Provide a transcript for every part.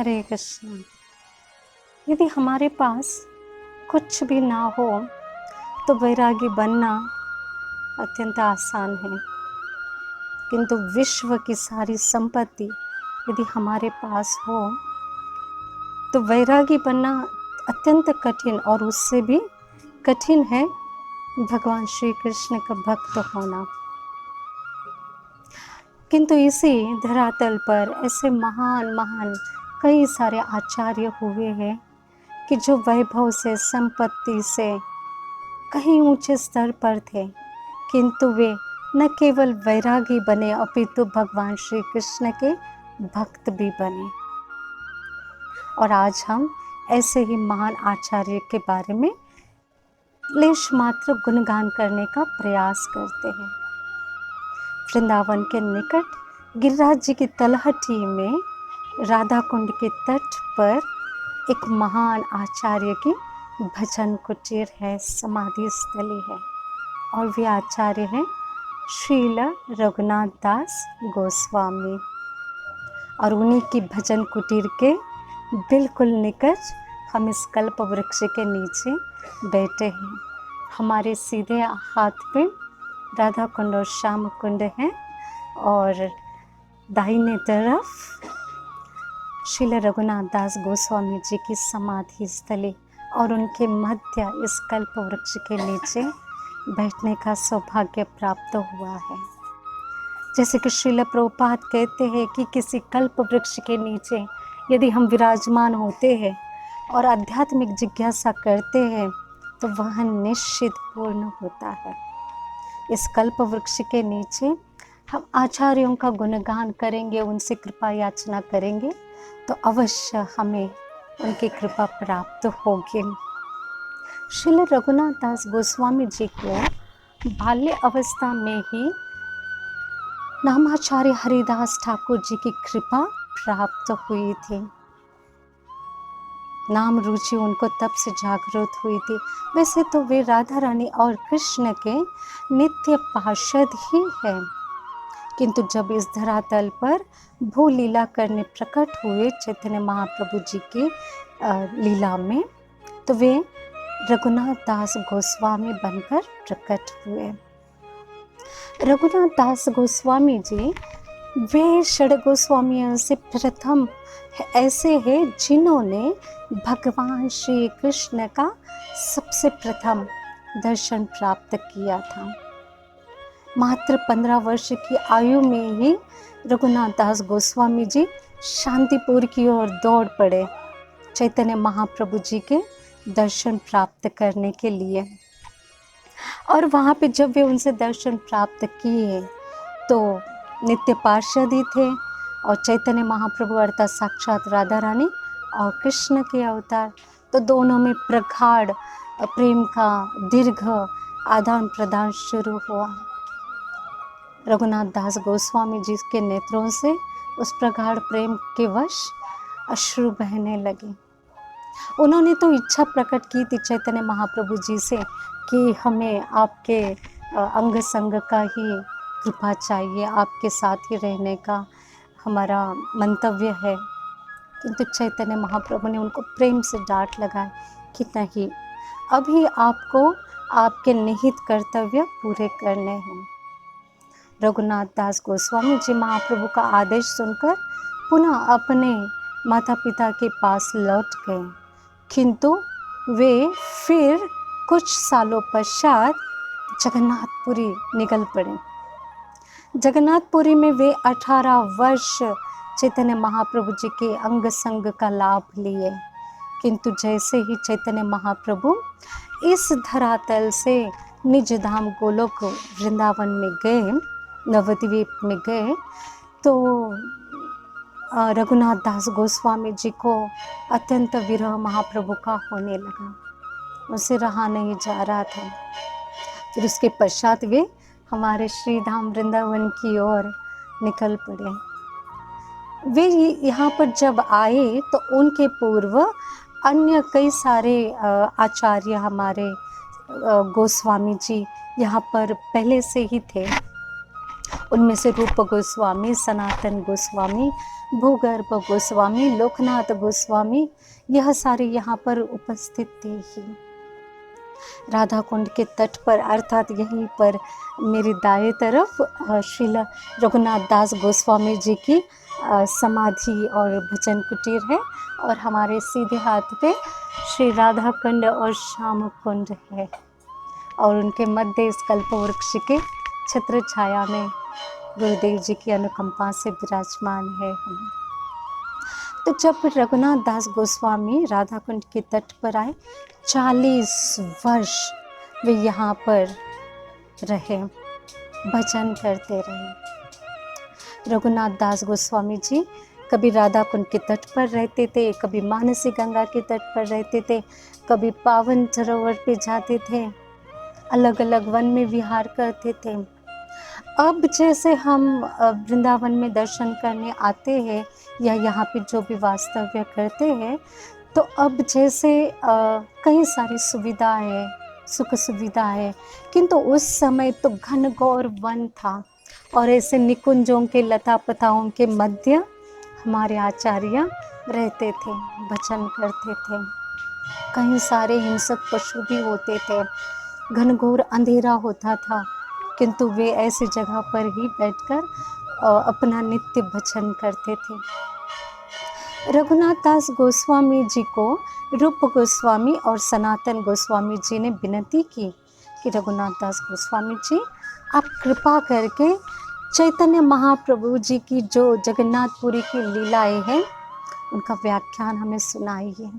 हरे कृष्ण। यदि हमारे पास कुछ भी ना हो तो वैरागी बनना अत्यंत आसान है, किंतु विश्व की सारी संपत्ति यदि हमारे पास हो तो वैरागी बनना अत्यंत कठिन, और उससे भी कठिन है भगवान श्री कृष्ण का भक्त होना। किंतु इसी धरातल पर ऐसे महान महान कई सारे आचार्य हुए हैं कि जो वैभव से, संपत्ति से कहीं ऊंचे स्तर पर थे, किंतु वे न केवल वैरागी बने अपितु भगवान श्री कृष्ण के भक्त भी बने। और आज हम ऐसे ही महान आचार्य के बारे में लेश मात्र गुणगान करने का प्रयास करते हैं। वृंदावन के निकट गिरिराज जी की तलहटी में राधा कुंड के तट पर एक महान आचार्य की भजन कुटीर है, समाधि स्थली है, और वे आचार्य हैं श्रील रघुनाथ दास गोस्वामी। और उन्हीं की भजन कुटीर के बिल्कुल निकट हम इस कल्प वृक्ष के नीचे बैठे हैं। हमारे सीधे हाथ पे राधा कुंड और श्याम कुंड है, और दाहिने तरफ श्रील रघुनाथ दास गोस्वामी जी की समाधि स्थली, और उनके मध्य इस कल्प वृक्ष के नीचे बैठने का सौभाग्य प्राप्त हुआ है। जैसे कि श्रील प्रभुपाद कहते हैं कि किसी कल्प वृक्ष के नीचे यदि हम विराजमान होते हैं और आध्यात्मिक जिज्ञासा करते हैं तो वह निश्चित पूर्ण होता है। इस कल्प वृक्ष के नीचे हम आचार्यों का गुणगान करेंगे, उनसे कृपा याचना करेंगे तो अवश्य हमें उनकी कृपा प्राप्त होगी। श्रील रघुनाथ दास गोस्वामी जी को बाल्य अवस्था में ही नामाचार्य हरिदास ठाकुर जी की कृपा प्राप्त हुई थी। नाम रुचि उनको तब से जागृत हुई थी। वैसे तो वे राधा रानी और कृष्ण के नित्य पार्षद ही हैं, किंतु जब इस धरातल पर भू लीला करने प्रकट हुए चैतन्य महाप्रभु जी की लीला में, तो वे रघुनाथ दास गोस्वामी बनकर प्रकट हुए। रघुनाथ दास गोस्वामी जी वे षड गोस्वामियों से प्रथम ऐसे हैं जिन्होंने भगवान श्री कृष्ण का सबसे प्रथम दर्शन प्राप्त किया था। मात्र 15 वर्ष की आयु में ही रघुनाथ दास गोस्वामी जी शांतिपुर की ओर दौड़ पड़े चैतन्य महाप्रभु जी के दर्शन प्राप्त करने के लिए। और वहाँ पे जब वे उनसे दर्शन प्राप्त किए तो नित्य पार्षद ही थे, और चैतन्य महाप्रभु अर्थात साक्षात राधा रानी और कृष्ण के अवतार, तो दोनों में प्रगाढ़ प्रेम का दीर्घ आदान प्रदान शुरू हुआ। रघुनाथ दास गोस्वामी जी के नेत्रों से उस प्रगाढ़ प्रेम के वश अश्रु बहने लगे। उन्होंने तो इच्छा प्रकट की थी चैतन्य महाप्रभु जी से कि हमें आपके अंग संग का ही कृपा चाहिए, आपके साथ ही रहने का हमारा मंतव्य है, किंतु चैतन्य महाप्रभु ने उनको प्रेम से डांट लगाई कि नहीं, अभी आपको आपके निहित कर्तव्य पूरे करने हैं। रघुनाथ दास गोस्वामी जी महाप्रभु का आदेश सुनकर पुनः अपने माता पिता के पास लौट गए, किंतु वे फिर कुछ सालों पश्चात जगन्नाथपुरी निकल पड़े। जगन्नाथपुरी में वे 18 वर्ष चैतन्य महाप्रभु जी के अंग संग का लाभ लिए, किंतु जैसे ही चैतन्य महाप्रभु इस धरातल से निज धाम गोलोक वृंदावन में गए, नवद्वीप में गए, तो रघुनाथ दास गोस्वामी जी को अत्यंत विरह महाप्रभु का होने लगा, उसे रहा नहीं जा रहा था। फिर उसके पश्चात वे हमारे श्री धाम वृंदावन की ओर निकल पड़े। वे यहाँ पर जब आए तो उनके पूर्व अन्य कई सारे आचार्य हमारे गोस्वामी जी यहाँ पर पहले से ही थे, उनमें से रूप गोस्वामी, सनातन गोस्वामी, भूगर्भ गोस्वामी, लोकनाथ गोस्वामी, यह सारे यहाँ पर उपस्थित थे ही। राधा कुंड के तट पर अर्थात यहीं पर मेरी दाएं तरफ श्रील रघुनाथ दास गोस्वामी जी की समाधि और भजन कुटीर है, और हमारे सीधे हाथ पे श्री राधा कुंड और श्याम कुंड है, और उनके मध्य इस कल्प वृक्ष के छत्र छाया में गुरुदेव जी की अनुकंपा से विराजमान है हम। तो जब रघुनाथ दास गोस्वामी राधा कुंड के तट पर आए, 40 वर्ष वे यहाँ पर रहे, भजन करते रहे। रघुनाथ दास गोस्वामी जी कभी राधा कुंड के तट पर रहते थे, कभी मानसी गंगा के तट पर रहते थे, कभी पावन सरोवर पे जाते थे, अलग अलग वन में विहार करते थे। अब जैसे हम वृंदावन में दर्शन करने आते हैं या यहाँ पे जो भी वास्तव्य करते हैं, तो अब जैसे कई सारी सुविधा है, सुख सुविधा है, किंतु उस समय तो घनघोर वन था, और ऐसे निकुंजों के लता पताओं के मध्य हमारे आचार्य रहते थे, भजन करते थे। कई सारे हिंसक पशु भी होते थे, घनघोर अंधेरा होता था, किंतु वे ऐसी जगह पर ही बैठकर अपना नित्य भजन करते थे। रघुनाथ दास गोस्वामी जी को रूप गोस्वामी और सनातन गोस्वामी जी ने विनती की कि रघुनाथ दास गोस्वामी जी, आप कृपा करके चैतन्य महाप्रभु जी की जो जगन्नाथपुरी की लीलाएं हैं उनका व्याख्यान हमें सुनाइए।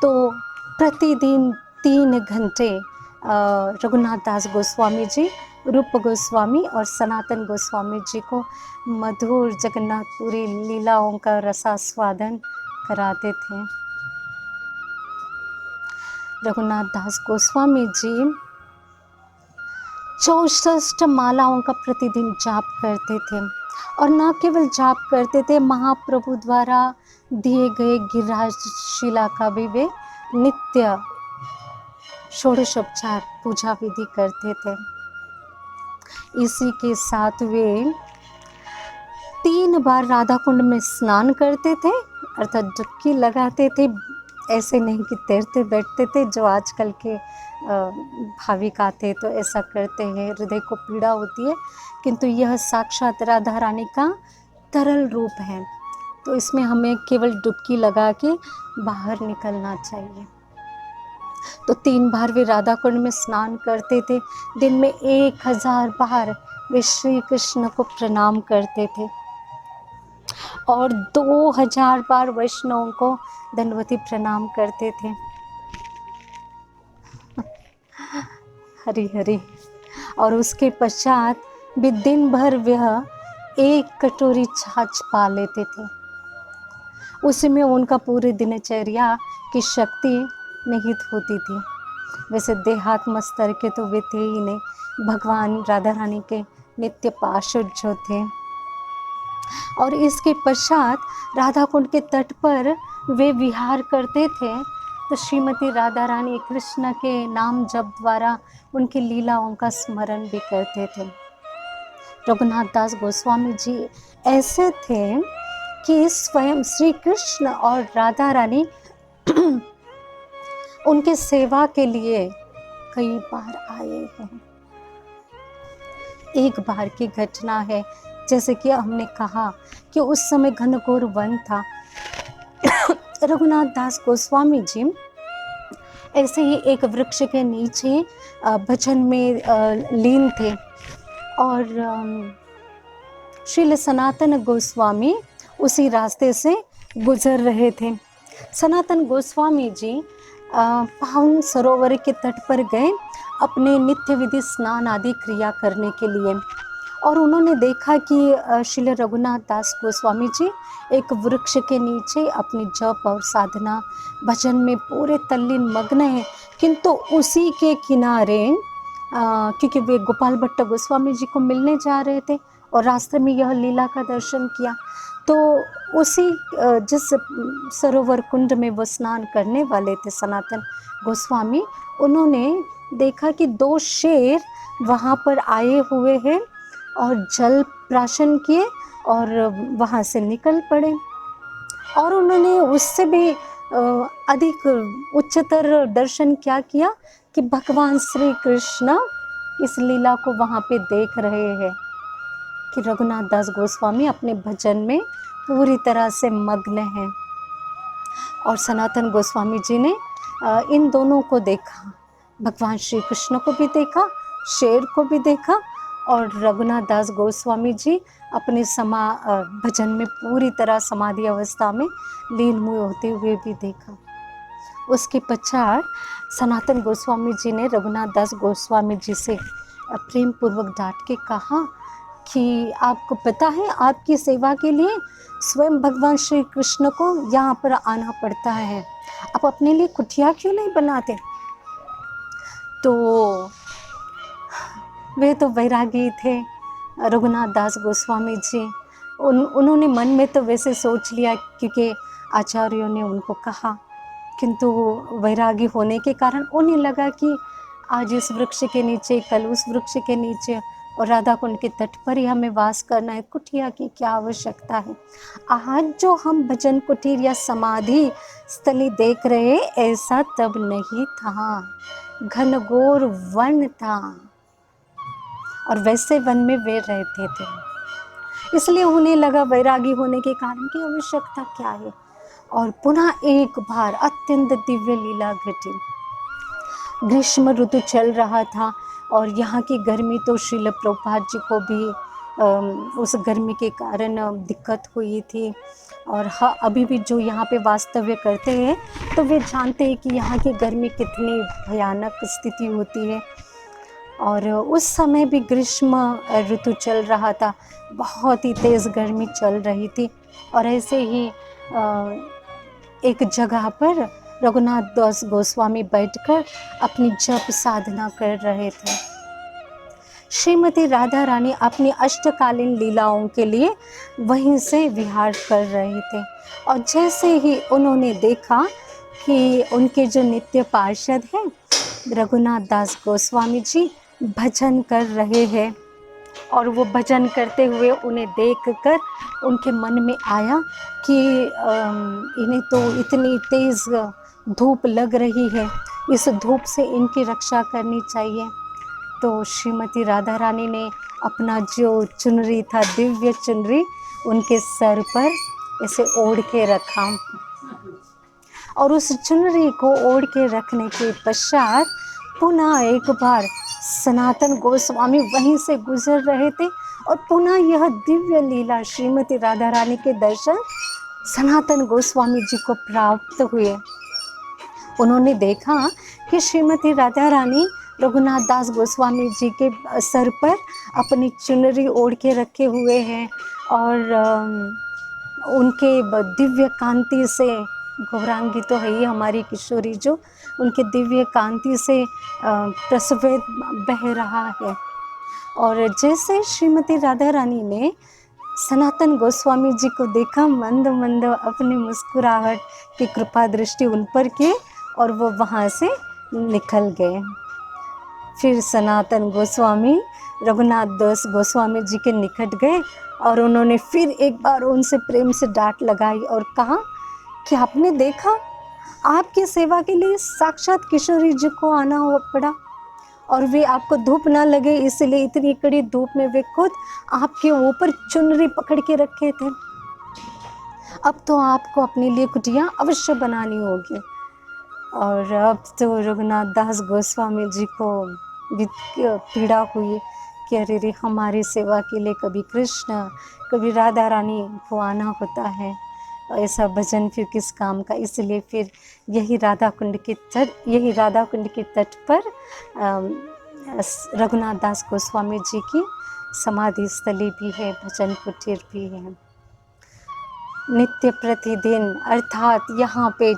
तो प्रतिदिन 3 घंटे रघुनाथ दास गोस्वामी जी रूप गोस्वामी और सनातन गोस्वामी जी को मधुर जगन्नाथपुरी लीलाओं का रसास्वादन कराते थे। रघुनाथ दास गोस्वामी जी 64 मालाओं का प्रतिदिन जाप करते थे, और न केवल जाप करते थे, महाप्रभु द्वारा दिए गए गिरिराज शिला का भी वे नित्य षोडशोपचार पूजा विधि करते थे। इसी के साथ वे 3 बार राधा कुंड में स्नान करते थे, अर्थात डुबकी लगाते थे। ऐसे नहीं कि तैरते बैठते थे, जो आजकल के भाविक आते तो ऐसा करते हैं, हृदय को पीड़ा होती है, किंतु यह साक्षात राधा रानी का तरल रूप है, तो इसमें हमें केवल डुबकी लगा के बाहर निकलना चाहिए। तो 3 बार वे राधा कुंड में स्नान करते थे। दिन में 1000 बार वे श्री कृष्ण को प्रणाम करते थे, और 2000 बार वैष्णवों को दंडवती प्रणाम करते थे। हरि हरि। और उसके पश्चात भी दिन भर वह 1 कटोरी छाछ पा लेते थे। उसमें उनका पूरी दिनचर्या की शक्ति निहित होती थी। वैसे देहात्म स्तर के तो वे थे ही नहीं, भगवान राधा रानी के नित्य पार्षद जो थे। और इसके पश्चात राधा कुंड के तट पर वे विहार करते थे, तो श्रीमती राधा रानी कृष्ण के नाम जप द्वारा उनकी लीलाओं का स्मरण भी करते थे। रघुनाथ दास गोस्वामी जी ऐसे थे कि स्वयं श्री कृष्ण और राधा रानी उनके सेवा के लिए कई बार आए हैं। एक बार की घटना है, जैसे कि हमने कहा कि उस समय घनघोर वन था। रघुनाथ दास गोस्वामी जी ऐसे ही एक वृक्ष के नीचे भजन में लीन थे, और श्रील सनातन गोस्वामी उसी रास्ते से गुजर रहे थे। सनातन गोस्वामी जी पावन सरोवर के तट पर गए अपने नित्य विधि स्नान आदि क्रिया करने के लिए, और उन्होंने देखा कि श्रील रघुनाथ दास गोस्वामी जी एक वृक्ष के नीचे अपनी जप और साधना भजन में पूरे तल्लीन मग्न हैं, किंतु उसी के किनारे क्योंकि वे गोपाल भट्ट गोस्वामी जी को मिलने जा रहे थे और रास्ते में यह लीला का दर्शन किया, तो उसी जिस सरोवर कुंड में वो स्नान करने वाले थे सनातन गोस्वामी, उन्होंने देखा कि 2 शेर वहाँ पर आए हुए हैं और जल प्राशन किए और वहाँ से निकल पड़े। और उन्होंने उससे भी अधिक उच्चतर दर्शन क्या किया कि भगवान श्री कृष्ण इस लीला को वहाँ पे देख रहे हैं कि रघुनाथ दास गोस्वामी अपने भजन में पूरी तरह से मग्न हैं। और सनातन गोस्वामी जी ने इन दोनों को देखा, भगवान श्री कृष्ण को भी देखा, शेर को भी देखा, और रघुनाथ दास गोस्वामी जी अपने भजन में पूरी तरह समाधि अवस्था में लीन होते हुए भी देखा। उसके पश्चात सनातन गोस्वामी जी ने रघुनाथ दास गोस्वामी जी से प्रेम पूर्वक डांट के कहा कि आपको पता है आपकी सेवा के लिए स्वयं भगवान श्री कृष्ण को यहाँ पर आना पड़ता है, आप अपने लिए कुटिया क्यों नहीं बनाते। तो वे तो वैरागी थे रघुनाथ दास गोस्वामी जी। उन्होंने मन में तो वैसे सोच लिया क्योंकि आचार्यों ने उनको कहा, किंतु वैरागी होने के कारण उन्हें लगा कि आज इस वृक्ष के नीचे, कल उस वृक्ष के नीचे, और राधा कुंड के तट पर ही हमें वास करना है, कुटिया की क्या आवश्यकता है। आज जो हम भजन कुटीर या समाधि स्थली देख रहे ऐसा तब नहीं था, घनघोर वन था और वैसे वन में वे रहते थे। इसलिए उन्हें लगा वैरागी होने के कारण की आवश्यकता क्या है। और पुनः एक बार अत्यंत दिव्य लीला घटी। ग्रीष्म ऋतु चल रहा था और यहाँ की गर्मी तो श्रील प्रभुपाद जी को भी उस गर्मी के कारण दिक्कत हुई थी। और हाँ, अभी भी जो यहाँ पे वास्तव्य करते हैं तो वे जानते हैं कि यहाँ की गर्मी कितनी भयानक स्थिति होती है। और उस समय भी ग्रीष्म ऋतु चल रहा था, बहुत ही तेज़ गर्मी चल रही थी। और ऐसे ही एक जगह पर रघुनाथ दास गोस्वामी बैठकर अपनी जप साधना कर रहे थे। श्रीमती राधा रानी अपनी अष्टकालीन लीलाओं के लिए वहीं से विहार कर रहे थे। और जैसे ही उन्होंने देखा कि उनके जो नित्य पार्षद हैं रघुनाथ दास गोस्वामी जी भजन कर रहे हैं, और वो भजन करते हुए उन्हें देखकर उनके मन में आया कि इन्हें तो इतनी तेज़ धूप लग रही है, इस धूप से इनकी रक्षा करनी चाहिए। तो श्रीमती राधा रानी ने अपना जो चुनरी था, दिव्य चुनरी, उनके सर पर इसे ओढ़ के रखा। और उस चुनरी को ओढ़ के रखने के पश्चात पुनः एक बार सनातन गोस्वामी वहीं से गुजर रहे थे और पुनः यह दिव्य लीला श्रीमती राधा रानी के दर्शन सनातन गोस्वामी जी को प्राप्त हुए। उन्होंने देखा कि श्रीमती राधा रानी रघुनाथ दास गोस्वामी जी के सर पर अपनी चुनरी ओढ़ के रखे हुए हैं और उनके दिव्य कांति से, गौरांगी तो है ही हमारी किशोरी, जो उनके दिव्य कांति से प्रस्वेद बह रहा है। और जैसे श्रीमती राधा रानी ने सनातन गोस्वामी जी को देखा, मंद मंद अपनी मुस्कुराहट की कृपा दृष्टि उन पर की और वो वहाँ से निकल गए। फिर सनातन गोस्वामी रघुनाथ दास गोस्वामी जी के निकट गए और उन्होंने फिर एक बार उनसे प्रेम से डांट लगाई और कहा कि आपने देखा, आपकी सेवा के लिए साक्षात किशोरी जी को आना पड़ा और वे आपको धूप ना लगे इसलिए इतनी कड़ी धूप में वे खुद आपके ऊपर चुनरी पकड़ के रखे थे। अब तो आपको अपने लिए कुटिया अवश्य बनानी होगी। और अब तो रघुनाथ दास गोस्वामी जी को पीड़ा हुई कि अरे रे, हमारी सेवा के लिए कभी कृष्ण कभी राधा रानी को आना होता है, ऐसा भजन फिर किस काम का। इसलिए फिर यही राधा कुंड के तट पर रघुनाथ दास गोस्वामी जी की समाधि स्थली भी है, भजन कुटीर भी है। नित्य प्रतिदिन अर्थात यहाँ पे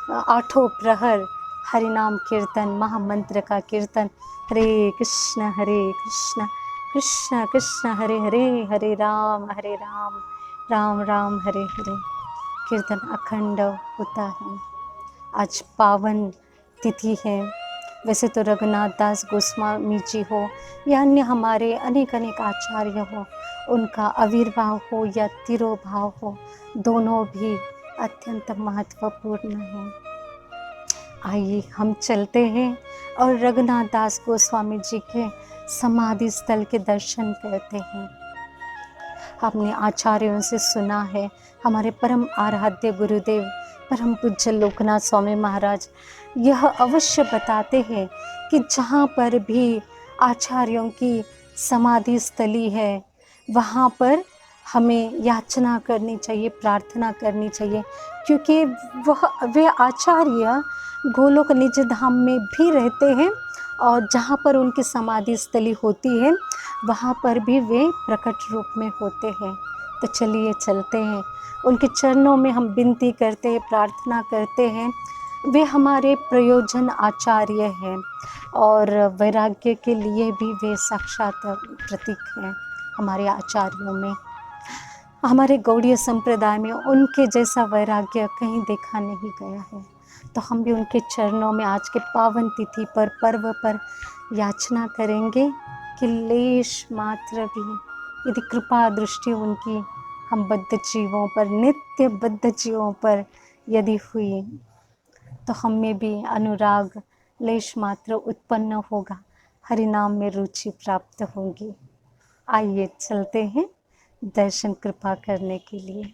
8 प्रहर हरिनाम कीर्तन, महामंत्र का कीर्तन, हरे कृष्ण कृष्ण कृष्ण हरे हरे, हरे राम राम राम हरे हरे कीर्तन अखंड होता है। आज पावन तिथि है वैसे तो रघुनाथ दास गोस्वामी जी हो या अन्य हमारे अनेक अनेक आचार्य हो, उनका आविर्भाव हो या तिरोभाव हो, दोनों भी अत्यंत महत्वपूर्ण हैं। आइए हम चलते हैं और रघुनाथ दास गोस्वामी जी के समाधि स्थल के दर्शन करते हैं। हमने आचार्यों से सुना है, हमारे परम आराध्य गुरुदेव परम पूज्य लोकनाथ स्वामी महाराज यह अवश्य बताते हैं कि जहाँ पर भी आचार्यों की समाधि स्थली है, वहाँ पर हमें याचना करनी चाहिए, प्रार्थना करनी चाहिए, क्योंकि वे आचार्य गोलोक निज धाम में भी रहते हैं और जहाँ पर उनकी समाधि स्थली होती है वहाँ पर भी वे प्रकट रूप में होते हैं। तो चलिए चलते हैं, उनके चरणों में हम विनती करते हैं, प्रार्थना करते हैं। वे हमारे प्रयोजन आचार्य हैं और वैराग्य के लिए भी वे साक्षात प्रतीक हैं हमारे आचार्यों में। हमारे गौड़ीय संप्रदाय में उनके जैसा वैराग्य कहीं देखा नहीं गया है। तो हम भी उनके चरणों में आज के पावन तिथि पर, पर्व पर याचना करेंगे कि लेश मात्र भी यदि कृपा दृष्टि उनकी हम बद्ध जीवों पर, नित्य बद्ध जीवों पर यदि हुई, तो हम में भी अनुराग लेश मात्र उत्पन्न होगा, हरिनाम में रुचि प्राप्त होगी। आइए चलते हैं दर्शन कृपा करने के लिए।